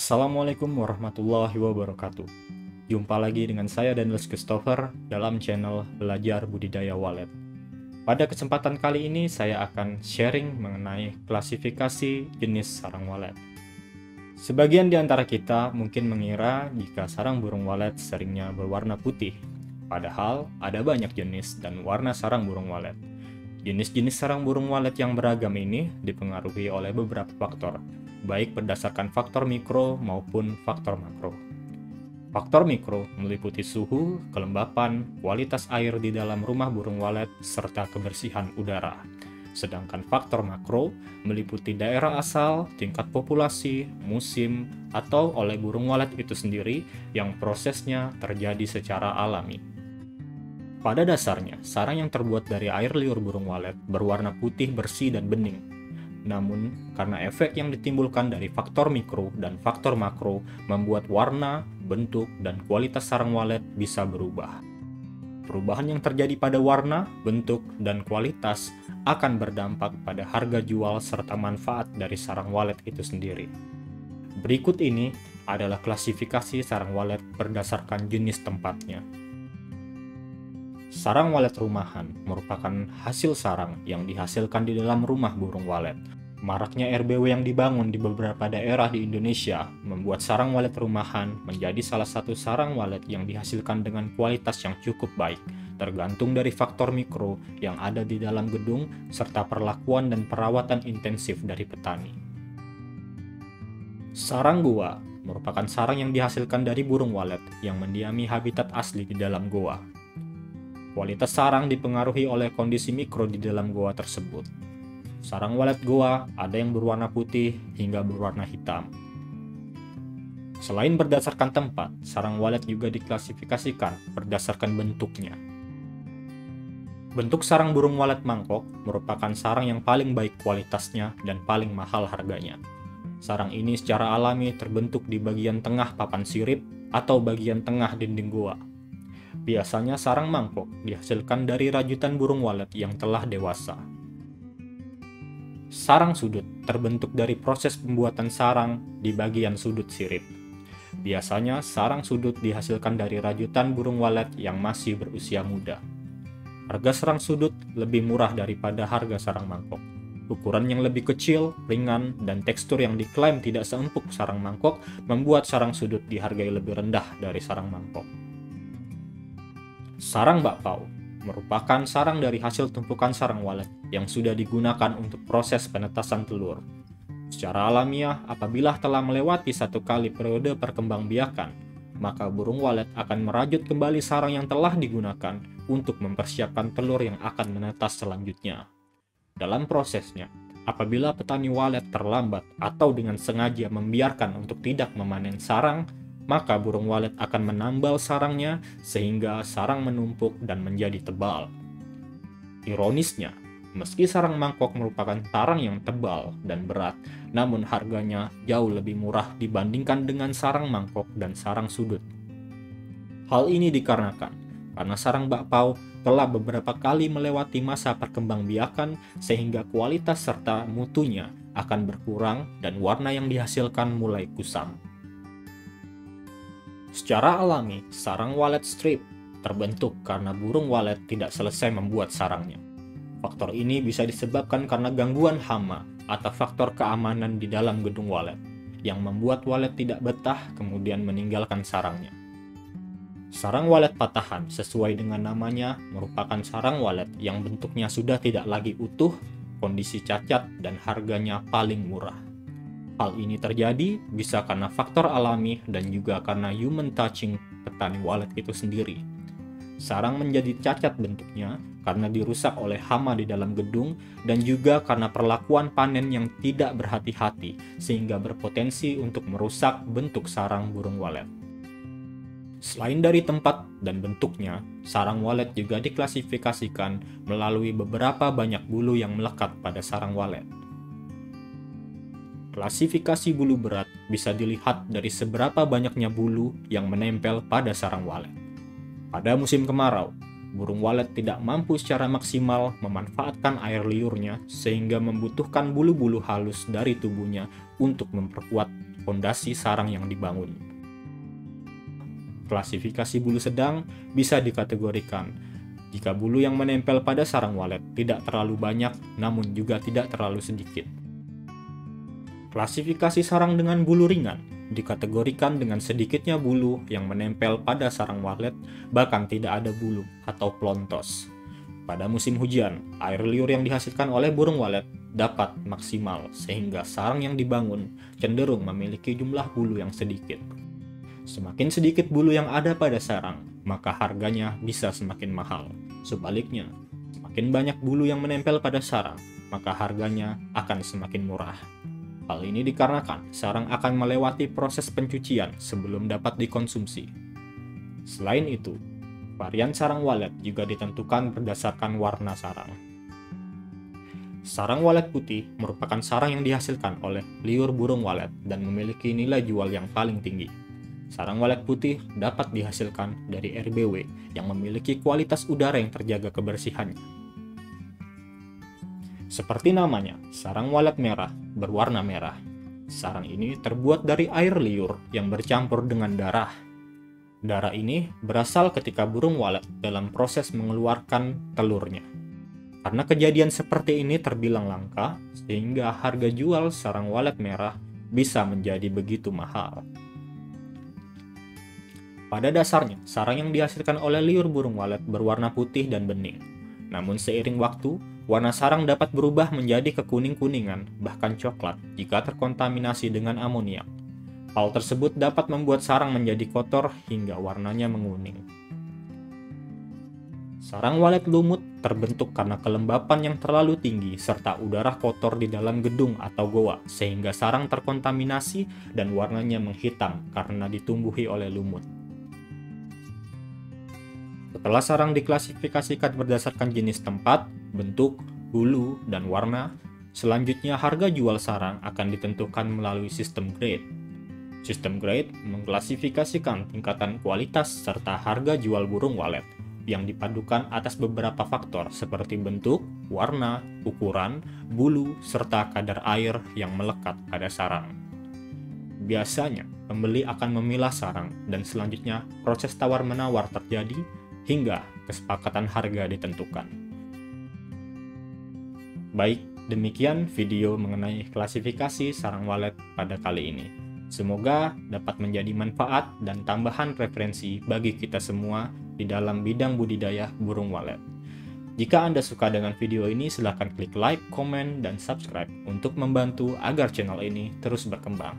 Assalamualaikum warahmatullahi wabarakatuh. Jumpa lagi dengan saya Daniel Christopher dalam channel Belajar Budidaya Walet. Pada kesempatan kali ini saya akan sharing mengenai klasifikasi jenis sarang walet. Sebagian di antara kita mungkin mengira jika sarang burung walet seringnya berwarna putih. Padahal ada banyak jenis dan warna sarang burung walet. Jenis-jenis sarang burung walet yang beragam ini dipengaruhi oleh beberapa faktor, baik berdasarkan faktor mikro maupun faktor makro. Faktor mikro meliputi suhu, kelembapan, kualitas air di dalam rumah burung walet, serta kebersihan udara. Sedangkan faktor makro meliputi daerah asal, tingkat populasi, musim, atau oleh burung walet itu sendiri yang prosesnya terjadi secara alami. Pada dasarnya, sarang yang terbuat dari air liur burung walet berwarna putih bersih dan bening. Namun, karena efek yang ditimbulkan dari faktor mikro dan faktor makro membuat warna, bentuk, dan kualitas sarang walet bisa berubah. Perubahan yang terjadi pada warna, bentuk, dan kualitas akan berdampak pada harga jual serta manfaat dari sarang walet itu sendiri. Berikut ini adalah klasifikasi sarang walet berdasarkan jenis tempatnya. Sarang walet rumahan merupakan hasil sarang yang dihasilkan di dalam rumah burung walet. Maraknya RBW yang dibangun di beberapa daerah di Indonesia membuat sarang walet rumahan menjadi salah satu sarang walet yang dihasilkan dengan kualitas yang cukup baik, tergantung dari faktor mikro yang ada di dalam gedung serta perlakuan dan perawatan intensif dari petani. Sarang goa merupakan sarang yang dihasilkan dari burung walet yang mendiami habitat asli di dalam goa. Kualitas sarang dipengaruhi oleh kondisi mikro di dalam goa tersebut. Sarang walet goa ada yang berwarna putih hingga berwarna hitam. Selain berdasarkan tempat, sarang walet juga diklasifikasikan berdasarkan bentuknya. Bentuk sarang burung walet mangkok merupakan sarang yang paling baik kualitasnya dan paling mahal harganya. Sarang ini secara alami terbentuk di bagian tengah papan sirip atau bagian tengah dinding goa. Biasanya sarang mangkok dihasilkan dari rajutan burung walet yang telah dewasa. Sarang sudut terbentuk dari proses pembuatan sarang di bagian sudut sirip. Biasanya sarang sudut dihasilkan dari rajutan burung walet yang masih berusia muda. Harga sarang sudut lebih murah daripada harga sarang mangkok. Ukuran yang lebih kecil, ringan, dan tekstur yang diklaim tidak seempuk sarang mangkok membuat sarang sudut dihargai lebih rendah dari sarang mangkok. Sarang bakpao merupakan sarang dari hasil tumpukan sarang walet yang sudah digunakan untuk proses penetasan telur. Secara alamiah, apabila telah melewati satu kali periode perkembangbiakan, maka burung walet akan merajut kembali sarang yang telah digunakan untuk mempersiapkan telur yang akan menetas selanjutnya. Dalam prosesnya, apabila petani walet terlambat atau dengan sengaja membiarkan untuk tidak memanen sarang, maka burung walet akan menambal sarangnya sehingga sarang menumpuk dan menjadi tebal. Ironisnya, meski sarang mangkok merupakan sarang yang tebal dan berat, namun harganya jauh lebih murah dibandingkan dengan sarang mangkok dan sarang sudut. Hal ini dikarenakan karena sarang bakpao telah beberapa kali melewati masa perkembangbiakan sehingga kualitas serta mutunya akan berkurang dan warna yang dihasilkan mulai kusam. Secara alami, sarang walet strip terbentuk karena burung walet tidak selesai membuat sarangnya. Faktor ini bisa disebabkan karena gangguan hama atau faktor keamanan di dalam gedung walet, yang membuat walet tidak betah kemudian meninggalkan sarangnya. Sarang walet patahan sesuai dengan namanya merupakan sarang walet yang bentuknya sudah tidak lagi utuh, kondisi cacat, dan harganya paling murah. Hal ini terjadi bisa karena faktor alami dan juga karena human touching petani walet itu sendiri. Sarang menjadi cacat bentuknya karena dirusak oleh hama di dalam gedung dan juga karena perlakuan panen yang tidak berhati-hati sehingga berpotensi untuk merusak bentuk sarang burung walet. Selain dari tempat dan bentuknya, sarang walet juga diklasifikasikan melalui beberapa banyak bulu yang melekat pada sarang walet. Klasifikasi bulu berat bisa dilihat dari seberapa banyaknya bulu yang menempel pada sarang walet. Pada musim kemarau, burung walet tidak mampu secara maksimal memanfaatkan air liurnya sehingga membutuhkan bulu-bulu halus dari tubuhnya untuk memperkuat fondasi sarang yang dibangun. Klasifikasi bulu sedang bisa dikategorikan jika bulu yang menempel pada sarang walet tidak terlalu banyak namun juga tidak terlalu sedikit. Klasifikasi sarang dengan bulu ringan dikategorikan dengan sedikitnya bulu yang menempel pada sarang walet, bahkan tidak ada bulu atau plontos. Pada musim hujan, air liur yang dihasilkan oleh burung walet dapat maksimal sehingga sarang yang dibangun cenderung memiliki jumlah bulu yang sedikit. Semakin sedikit bulu yang ada pada sarang, maka harganya bisa semakin mahal. Sebaliknya, semakin banyak bulu yang menempel pada sarang, maka harganya akan semakin murah. Hal ini dikarenakan sarang akan melewati proses pencucian sebelum dapat dikonsumsi. Selain itu, varian sarang walet juga ditentukan berdasarkan warna sarang. Sarang walet putih merupakan sarang yang dihasilkan oleh liur burung walet dan memiliki nilai jual yang paling tinggi. Sarang walet putih dapat dihasilkan dari RBW yang memiliki kualitas udara yang terjaga kebersihannya. Seperti namanya, sarang walet merah berwarna merah. Sarang ini terbuat dari air liur yang bercampur dengan darah. Darah ini berasal ketika burung walet dalam proses mengeluarkan telurnya. Karena kejadian seperti ini terbilang langka, sehingga harga jual sarang walet merah bisa menjadi begitu mahal. Pada dasarnya, sarang yang dihasilkan oleh liur burung walet berwarna putih dan bening. Namun seiring waktu, warna sarang dapat berubah menjadi kekuning-kuningan, bahkan coklat jika terkontaminasi dengan amoniak. Hal tersebut dapat membuat sarang menjadi kotor hingga warnanya menguning. Sarang walet lumut terbentuk karena kelembapan yang terlalu tinggi serta udara kotor di dalam gedung atau goa, sehingga sarang terkontaminasi dan warnanya menghitam karena ditumbuhi oleh lumut. Setelah sarang diklasifikasikan berdasarkan jenis tempat, bentuk, bulu, dan warna, selanjutnya harga jual sarang akan ditentukan melalui sistem grade. Sistem grade mengklasifikasikan tingkatan kualitas serta harga jual burung walet yang dipadukan atas beberapa faktor seperti bentuk, warna, ukuran, bulu, serta kadar air yang melekat pada sarang. Biasanya, pembeli akan memilah sarang dan selanjutnya proses tawar-menawar terjadi hingga kesepakatan harga ditentukan. Baik, demikian video mengenai klasifikasi sarang walet pada kali ini. Semoga dapat menjadi manfaat dan tambahan referensi bagi kita semua di dalam bidang budidaya burung walet. Jika Anda suka dengan video ini, silahkan klik like, komen, dan subscribe untuk membantu agar channel ini terus berkembang.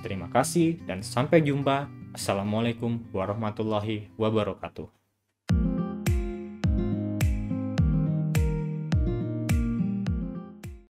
Terima kasih dan sampai jumpa. Assalamualaikum warahmatullahi wabarakatuh.